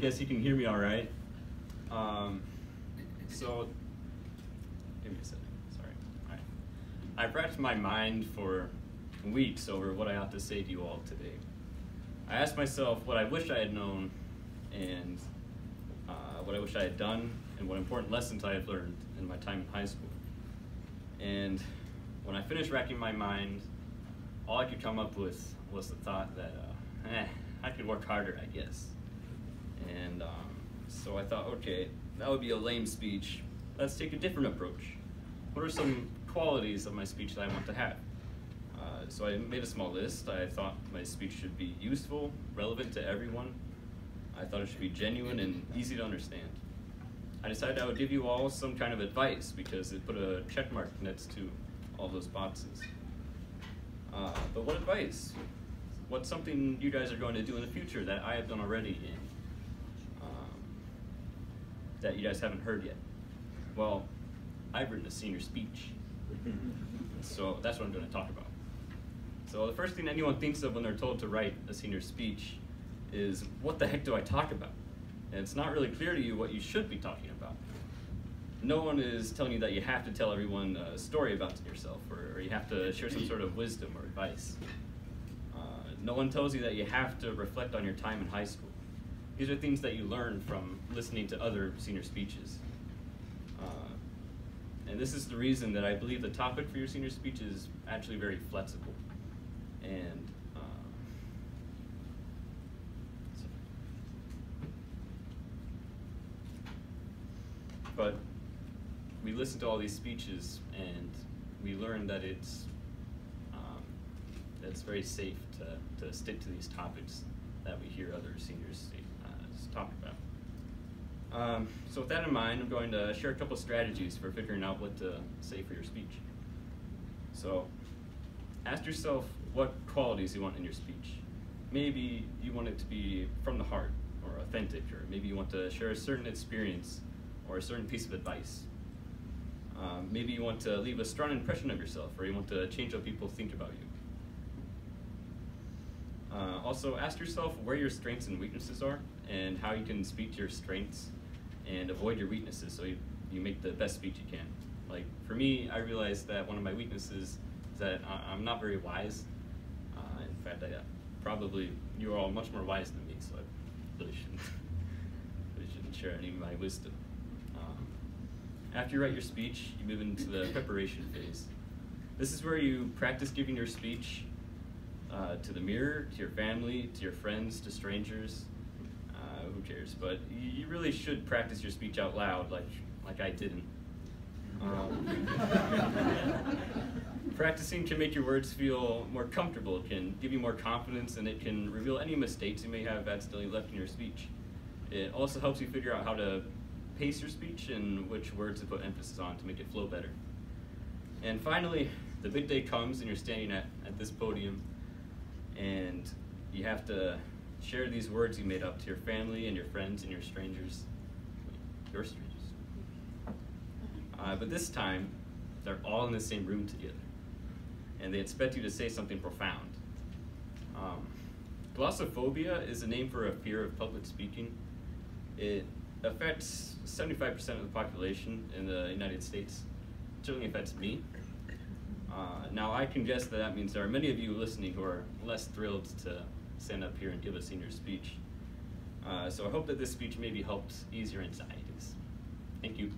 guess you can hear me all right. So, give me a second, sorry. All right. I've racked my mind for weeks over what I ought to say to you all today. I asked myself what I wish I had known and what I wish I had done and what important lessons I had learned in my time in high school. And when I finished racking my mind, all I could come up with was the thought that, I could work harder, I guess. And so I thought, okay, that would be a lame speech. Let's take a different approach. What are some qualities of my speech that I want to have? So I made a small list. I thought my speech should be useful, relevant to everyone. I thought it should be genuine and easy to understand. I decided I would give you all some kind of advice because it put a check mark next to all those boxes. But what advice? What's something you guys are going to do in the future that I have done already that you guys haven't heard yet? Well, I've written a senior speech. So that's what I'm going to talk about. So the first thing anyone thinks of when they're told to write a senior speech is, what the heck do I talk about? And it's not really clear to you what you should be talking about. No one is telling you that you have to tell everyone a story about yourself, or you have to share some sort of wisdom or advice. No one tells you that you have to reflect on your time in high school. These are things that you learn from listening to other senior speeches. And this is the reason that I believe the topic for your senior speech is actually very flexible. And but we listen to all these speeches and we learn that it's very safe to stick to these topics that we hear other seniors talk about. So with that in mind, I'm going to share a couple strategies for figuring out what to say for your speech. So ask yourself what qualities you want in your speech. Maybe you want it to be from the heart or authentic, or maybe you want to share a certain experience or a certain piece of advice. Maybe you want to leave a strong impression of yourself, or you want to change what people think about you. Also, ask yourself where your strengths and weaknesses are and how you can speak to your strengths and avoid your weaknesses so you make the best speech you can. Like, for me, I realized that one of my weaknesses is that I'm not very wise. In fact, probably you're all much more wise than me, so I really shouldn't share any of my wisdom. After you write your speech, you move into the preparation phase. This is where you practice giving your speech to the mirror, to your family, to your friends, to strangers. Who cares? But you really should practice your speech out loud, like I didn't. Practicing can make your words feel more comfortable. It can give you more confidence, and it can reveal any mistakes you may have accidentally left in your speech. It also helps you figure out how to pace your speech and which words to put emphasis on to make it flow better. And finally, the big day comes and you're standing at this podium and you have to share these words you made up to your family and your friends and your strangers. Your strangers. But this time, they're all in the same room together and they expect you to say something profound. Glossophobia is a name for a fear of public speaking. It affects 75% of the population in the United States. It certainly affects me. Now I can guess that means there are many of you listening who are less thrilled to stand up here and give a senior speech. So I hope that this speech maybe helps ease your anxieties. Thank you.